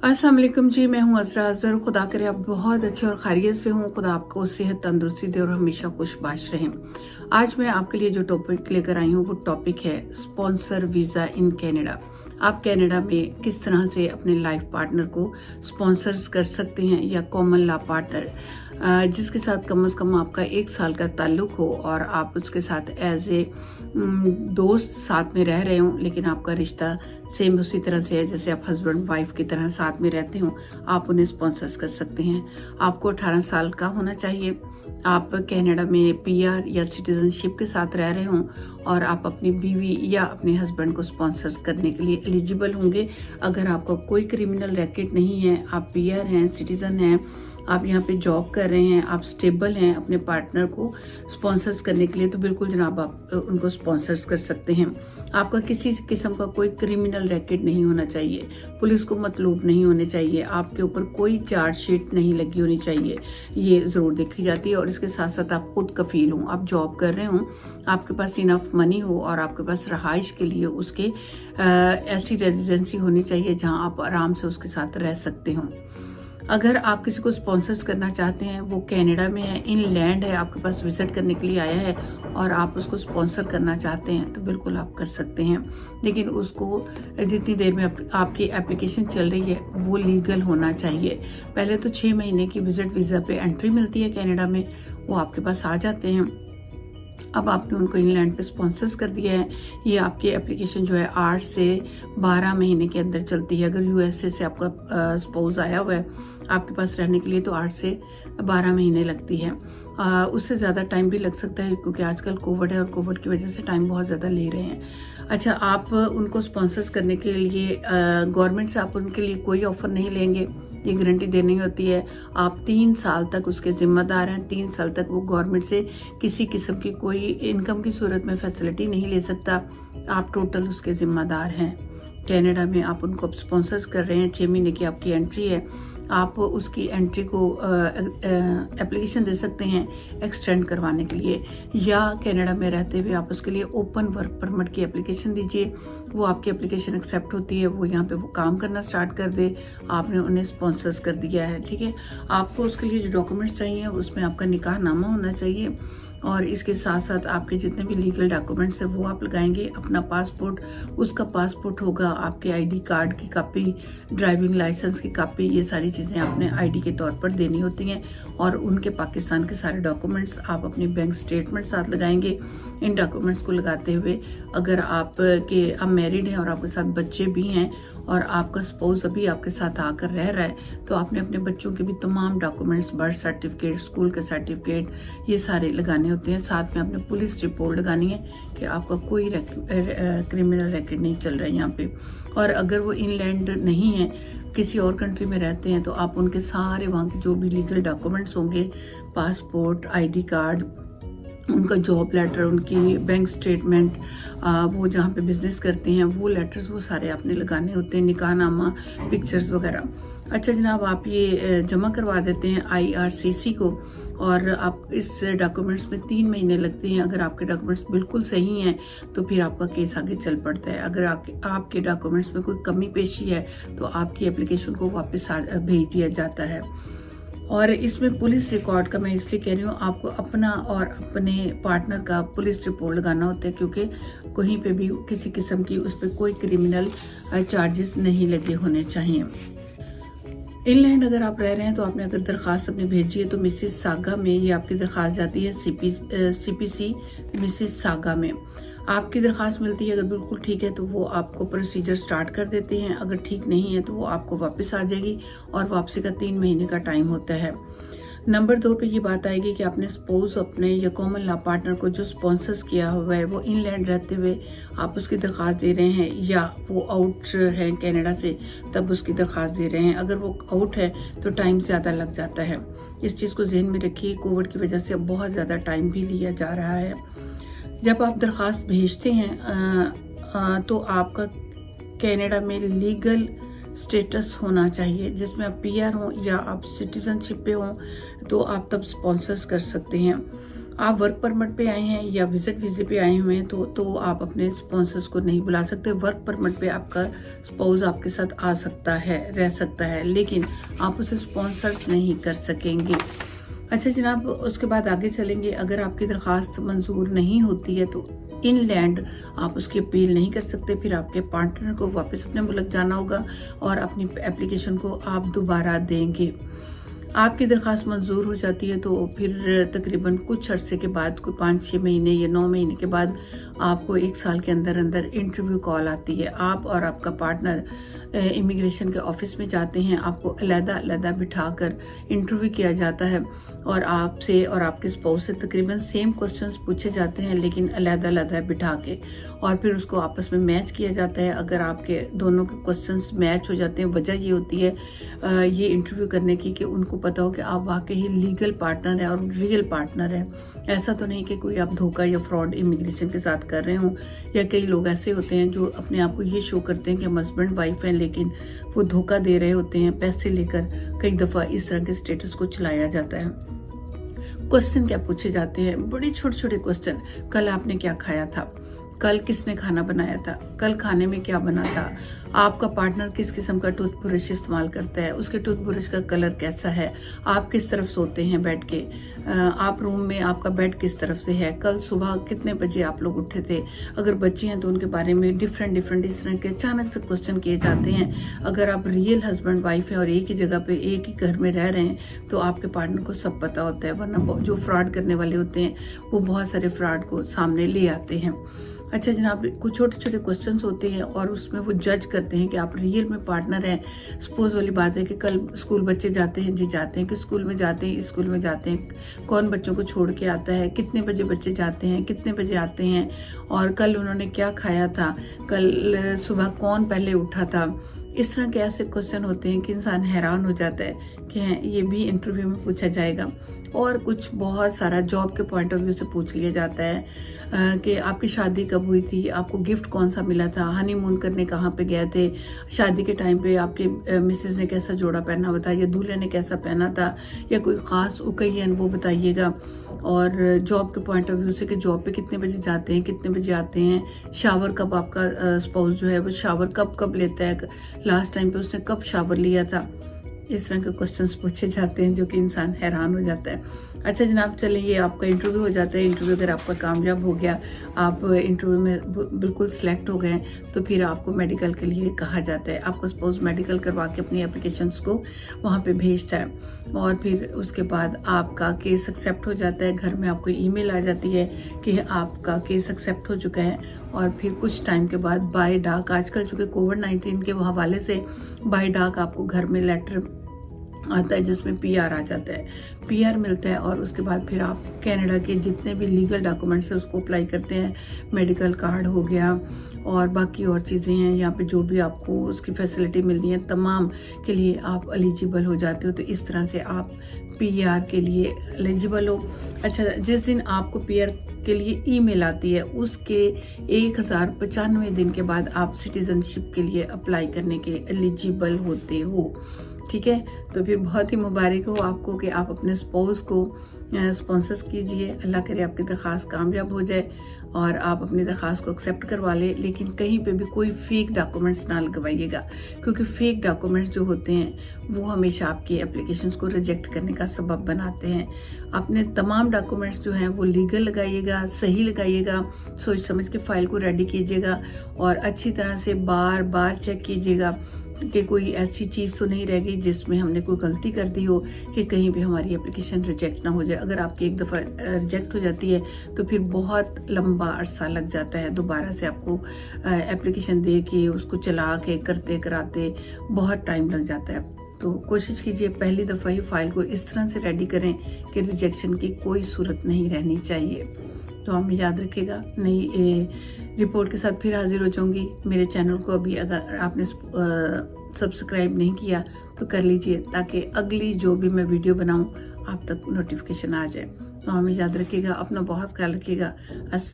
अस्सलाम वालेकुम जी, मैं हूँ अज़रा अज़हर। खुदा करे आप बहुत अच्छे और खैरियत से हों। खुदा आपको सेहत तंदुरुस्ती दे और हमेशा खुशबाश रहें। आज मैं आपके लिए जो टॉपिक लेकर आई हूँ वो टॉपिक है स्पॉन्सर वीज़ा इन कनाडा। आप कनाडा में किस तरह से अपने लाइफ पार्टनर को स्पॉन्सर्स कर सकते हैं या कॉमन लॉ पार्टनर जिसके साथ कम से कम आपका 1 साल का ताल्लुक हो और आप उसके साथ एज ए दोस्त साथ में रह रहे हों, लेकिन आपका रिश्ता सेम उसी तरह से है जैसे आप हस्बैंड वाइफ की तरह साथ में रहते हो। आप उन्हें स्पॉन्सर्स कर सकते हैं। आपको 18 साल का होना चाहिए। आप कनाडा में पीआर या सिटीजनशिप के साथ रह रहे हों और आप अपनी बीवी या अपने हस्बैंड को स्पॉन्सर्स करने के लिए एलिजिबल होंगे। अगर आपका कोई क्रिमिनल रैकेट नहीं है, आप पीआर हैं, सिटीजन हैं, आप यहाँ पे जॉब कर रहे हैं, आप स्टेबल हैं अपने पार्टनर को स्पॉन्सर्स करने के लिए, तो बिल्कुल जनाब आप उनको स्पॉन्सर्स कर सकते हैं। आपका किसी किस्म का कोई क्रिमिनल रैकेट नहीं होना चाहिए, पुलिस को मतलूब नहीं होने चाहिए, आपके ऊपर कोई चार्जशीट नहीं लगी होनी चाहिए। ये ज़रूर देखी जाती है। और इसके साथ साथ आप खुद कफील हों, आप जॉब कर रहे हों, आपके पास इनफ मनी हो और आपके पास रहाइश के लिए उसके ऐसी रेजिडेंसी होनी चाहिए जहाँ आप आराम से उसके साथ रह सकते हों। अगर आप किसी को स्पॉन्सर्स करना चाहते हैं, वो कनाडा में है, इनलैंड है, आपके पास विजिट करने के लिए आया है और आप उसको स्पॉन्सर करना चाहते हैं, तो बिल्कुल आप कर सकते हैं। लेकिन उसको जितनी देर में आपकी एप्लीकेशन चल रही है वो लीगल होना चाहिए। पहले तो 6 महीने की विजिट वीज़ा पे एंट्री मिलती है कनाडा में, वो आपके पास आ जाते हैं। अब आपने उनको इंग्लैंड पे स्पॉन्सर्स कर दिया है। ये आपकी एप्लीकेशन जो है 8 से 12 महीने के अंदर चलती है। अगर यूएसए से आपका स्पाउस आया हुआ है आपके पास रहने के लिए, तो 8 से 12 महीने लगती है। उससे ज़्यादा टाइम भी लग सकता है क्योंकि आजकल कोविड है और कोविड की वजह से टाइम बहुत ज़्यादा ले रहे हैं। अच्छा, आप उनको स्पॉन्सर्स करने के लिए गवर्नमेंट से आप उनके लिए कोई ऑफ़र नहीं लेंगे, ये गारंटी देनी होती है। आप 3 साल तक उसके जिम्मेदार हैं। 3 साल तक वो गवर्नमेंट से किसी किस्म की कोई इनकम की सूरत में फैसिलिटी नहीं ले सकता। आप टोटल उसके जिम्मेदार हैं। कनाडा में आप उनको स्पॉन्सर्स कर रहे हैं, 6 महीने की आपकी एंट्री है। आप उसकी एंट्री को एप्लीकेशन दे सकते हैं एक्सटेंड करवाने के लिए, या कनाडा में रहते हुए आप उसके लिए ओपन वर्क परमिट की एप्लीकेशन दीजिए। वो आपकी एप्लीकेशन एक्सेप्ट होती है, वो यहाँ पे वो काम करना स्टार्ट कर दे। आपने उन्हें स्पॉन्सर्स कर दिया है, ठीक है। आपको उसके लिए जो डॉक्यूमेंट्स चाहिए उसमें आपका निकाह नामा होना चाहिए और इसके साथ साथ आपके जितने भी लीगल डॉक्यूमेंट्स हैं वो आप लगाएंगे। अपना पासपोर्ट, उसका पासपोर्ट होगा, आपके आईडी कार्ड की कॉपी, ड्राइविंग लाइसेंस की कॉपी, ये सारी चीज़ें आपने आईडी के तौर पर देनी होती हैं। और उनके पाकिस्तान के सारे डॉक्यूमेंट्स, आप अपनी बैंक स्टेटमेंट साथ लगाएंगे। इन डॉक्यूमेंट्स को लगाते हुए अगर आप मैरिड हैं और आपके साथ बच्चे भी हैं और आपका स्पाउस अभी आपके साथ आकर रह रहा है, तो आपने अपने बच्चों के भी तमाम डॉक्यूमेंट्स, बर्थ सर्टिफिकेट, स्कूल के सर्टिफिकेट, ये सारे लगाने होते हैं। साथ में आपने पुलिस रिपोर्ट लगानी है कि आपका कोई क्रिमिनल रैकेट नहीं चल रहा है यहाँ पे। और अगर वो इनलैंड नहीं है, किसी और कंट्री में रहते हैं, तो आप उनके सारे वहाँ के जो भी लीगल डॉक्यूमेंट्स होंगे, पासपोर्ट, आईडी कार्ड, उनका जॉब लेटर, उनकी बैंक स्टेटमेंट, वो जहाँ पे बिजनेस करते हैं वो लेटर्स, वो सारे आपने लगाने होते हैं, निकाहनामा, पिक्चर्स वगैरह। अच्छा जनाब, आप ये जमा करवा देते हैं IRCC को और आप इस डॉक्यूमेंट्स में 3 महीने लगते हैं। अगर आपके डॉक्यूमेंट्स बिल्कुल सही हैं तो फिर आपका केस आगे चल पड़ता है। अगर आपके डॉक्यूमेंट्स में कोई कमी पेशी है तो आपकी एप्लीकेशन को वापस भेज दिया जाता है। और इसमें पुलिस रिकॉर्ड का मैं इसलिए कह रही हूँ, आपको अपना और अपने पार्टनर का पुलिस रिपोर्ट लगाना होता है क्योंकि कहीं पे भी किसी किस्म की उस पर कोई क्रिमिनल चार्जेस नहीं लगे होने चाहिए। इनलैंड अगर आप रह रहे हैं तो आपने अगर दरख्वास्त अपनी भेजी है तो मिसिस सागा में ये आपकी दरख्वास्त जाती है CPC मिसिस सागा में। आपकी दरख्वास्त मिलती है, अगर बिल्कुल ठीक है तो वो आपको प्रोसीजर स्टार्ट कर देते हैं। अगर ठीक नहीं है तो वो आपको वापस आ जाएगी और वापसी का 3 महीने का टाइम होता है। नंबर 2 पे ये बात आएगी कि आपने स्पाउस अपने या कॉमन लॉ पार्टनर को जो स्पॉन्सर्स किया हुआ है वो इनलैंड रहते हुए आप उसकी दरख्वास्त दे रहे हैं, या वो आउट है कनाडा से तब उसकी दरख्वास्त दे रहे हैं। अगर वो आउट है तो टाइम ज़्यादा लग जाता है। इस चीज़ को जहन में रखिए, कोविड की वजह से बहुत ज़्यादा टाइम भी लिया जा रहा है। जब आप दरख्वास्त भेजते हैं तो आपका कनाडा में लीगल स्टेटस होना चाहिए, जिसमें आप पीआर हों या आप सिटीजनशिप पे हों, तो आप तब स्पॉन्सर्स कर सकते हैं। आप वर्क परमिट पे आए हैं या विजिट वीजे पे आए हुए हैं तो आप अपने स्पॉन्सर्स को नहीं बुला सकते। वर्क परमिट पे आपका स्पाउस आपके साथ आ सकता है, रह सकता है, लेकिन आप उसे स्पॉन्सर्स नहीं कर सकेंगे। अच्छा जनाब, उसके बाद आगे चलेंगे। अगर आपकी दरख्वास्त मंजूर नहीं होती है तो इनलैंड आप उसकी अपील नहीं कर सकते। फिर आपके पार्टनर को वापस अपने मुल्क जाना होगा और अपनी एप्लीकेशन को आप दोबारा देंगे। आपकी दरख्वास्त मंजूर हो जाती है तो फिर तकरीबन कुछ अरसे के बाद, कोई 5-6 महीने या 9 महीने के बाद आपको 1 साल के अंदर अंदर इंटरव्यू कॉल आती है। आप और आपका पार्टनर इमिग्रेशन के ऑफिस में जाते हैं, आपको अलग-अलग बिठाकर इंटरव्यू किया जाता है और आपसे और आपके स्पाउस से तकरीबन सेम क्वेश्चंस पूछे जाते हैं, लेकिन अलग-अलग बिठा के, और फिर उसको आपस में मैच किया जाता है। अगर आपके दोनों के क्वेश्चंस मैच हो जाते हैं, वजह ये होती है ये इंटरव्यू करने की कि उनको पता हो कि आप वाकई ही लीगल पार्टनर हैं और रियल पार्टनर हैं। ऐसा तो नहीं कि कोई आप धोखा या फ्रॉड इमिग्रेशन के साथ कर रहे हों, या कई लोग ऐसे होते हैं जो अपने आप को ये शो करते हैं कि हम हस्बैंड वाइफ हैं, लेकिन वो धोखा दे रहे होते हैं पैसे लेकर। कई दफ़ा इस तरह के स्टेटस को चलाया जाता है। क्वेश्चन क्या पूछे जाते हैं, बड़े छोटे छोटे क्वेश्चन। कल आपने क्या खाया था, कल किसने खाना बनाया था, कल खाने में क्या बना था, आपका पार्टनर किस किस्म का टूथब्रश इस्तेमाल करता है, उसके टूथब्रश का कलर कैसा है, आप किस तरफ सोते हैं बेड के, आप रूम में आपका बेड किस तरफ से है, कल सुबह कितने बजे आप लोग उठे थे, अगर बच्चे हैं तो उनके बारे में डिफरेंट इस तरह के अचानक से क्वेश्चन किए जाते हैं। अगर आप रियल हस्बैंड वाइफ हैं और एक ही जगह पे एक ही घर में रह रहे हैं तो आपके पार्टनर को सब पता होता है, वरना जो फ्रॉड करने वाले होते हैं वो बहुत सारे फ्रॉड को सामने ले आते हैं। अच्छा जनाब, कुछ छोटे छोटे क्वेश्चंस होते हैं और उसमें वो जज करते हैं कि आप रियल में पार्टनर हैं। सपोज वाली बात है कि कल स्कूल बच्चे जाते हैं, जी जाते हैं, किस स्कूल में जाते हैं, इस स्कूल में जाते हैं, कौन बच्चों को छोड़ के आता है, कितने बजे बच्चे जाते हैं, कितने बजे आते हैं, और कल उन्होंने क्या खाया था, कल सुबह कौन पहले उठा था। इस तरह के ऐसे क्वेश्चन होते हैं कि इंसान हैरान हो जाता है कि ये भी इंटरव्यू में पूछा जाएगा। और कुछ बहुत सारा जॉब के पॉइंट ऑफ व्यू से पूछ लिया जाता है कि आपकी शादी कब हुई थी, आपको गिफ्ट कौन सा मिला था, हनीमून करने कहाँ पे गए थे, शादी के टाइम पे आपके मिसेस ने कैसा जोड़ा पहना हुआ था या दूल्हे ने कैसा पहना था, या कोई ख़ास ओकेजन वो बताइएगा। और जॉब के पॉइंट ऑफ व्यू से कि जॉब पे कितने बजे जाते हैं, कितने बजे आते हैं, शावर कब आपका स्पाउस जो है वो शावर कब लेता है, लास्ट टाइम पे उसने कब शावर लिया था। इस तरह के क्वेश्चंस पूछे जाते हैं जो कि इंसान हैरान हो जाता है। अच्छा जनाब, चलिए, ये आपका इंटरव्यू हो जाता है। इंटरव्यू अगर आपका कामयाब हो गया, आप इंटरव्यू में बिल्कुल सिलेक्ट हो गए, तो फिर आपको मेडिकल के लिए कहा जाता है। आपको सपोज मेडिकल करवा के अपनी एप्लीकेशंस को वहाँ पे भेजता है और फिर उसके बाद आपका केस एक्सेप्ट हो जाता है। घर में आपको ईमेल आ जाती है कि आपका केस एक्सेप्ट हो चुका है, और फिर कुछ टाइम के बाद बाय डाक, आजकल चूँकि कोविड-19 के हवाले से बाय डाक आपको घर में लेटर आता है जिसमें पीआर आ जाता है, पीआर मिलता है, और उसके बाद फिर आप कनाडा के जितने भी लीगल डॉक्यूमेंट्स हैं उसको अप्लाई करते हैं। मेडिकल कार्ड हो गया और बाकी और चीज़ें हैं, यहाँ पे जो भी आपको उसकी फैसिलिटी मिलनी है तमाम के लिए आप एलिजिबल हो जाते हो। तो इस तरह से आप पीआर के लिए एलिजिबल हो। अच्छा, जिस दिन आपको पीआर के लिए ईमेल आती है उसके 1095 दिन के बाद आप सिटीजनशिप के लिए अप्लाई करने के एलिजिबल होते हो। ठीक है, तो फिर बहुत ही मुबारक हो आपको कि आप अपने स्पाउस को स्पॉन्सर्स कीजिए। अल्लाह करे आपकी दरख्वास्त कामयाब हो जाए और आप अपनी दरख्वास्त को एक्सेप्ट करवा लें, लेकिन कहीं पे भी कोई फेक डॉक्यूमेंट्स ना लगवाइएगा, क्योंकि फेक डॉक्यूमेंट्स जो होते हैं वो हमेशा आपकी एप्लीकेशंस को रिजेक्ट करने का सबब बनाते हैं। अपने तमाम डॉक्यूमेंट्स जो हैं वो लीगल लगाइएगा, सही लगाइएगा, सोच समझ के फाइल को रेडी कीजिएगा और अच्छी तरह से बार बार चेक कीजिएगा कि कोई ऐसी चीज़ तो नहीं रह गई जिसमें हमने कोई गलती कर दी हो कि कहीं भी हमारी एप्लीकेशन रिजेक्ट ना हो जाए। अगर आपकी एक दफ़ा रिजेक्ट हो जाती है तो फिर बहुत लंबा अरसा लग जाता है दोबारा से आपको एप्लीकेशन दे के उसको चला के करते कराते बहुत टाइम लग जाता है। तो कोशिश कीजिए पहली दफ़ा ही फाइल को इस तरह से रेडी करें कि रिजेक्शन की कोई सूरत नहीं रहनी चाहिए। तो हमें याद रखिएगा, नई रिपोर्ट के साथ फिर हाजिर हो जाऊंगी। मेरे चैनल को अभी अगर आपने सब्सक्राइब नहीं किया तो कर लीजिए, ताकि अगली जो भी मैं वीडियो बनाऊं आप तक नोटिफिकेशन आ जाए। तो हमें याद रखिएगा, अपना बहुत ख्याल रखिएगा।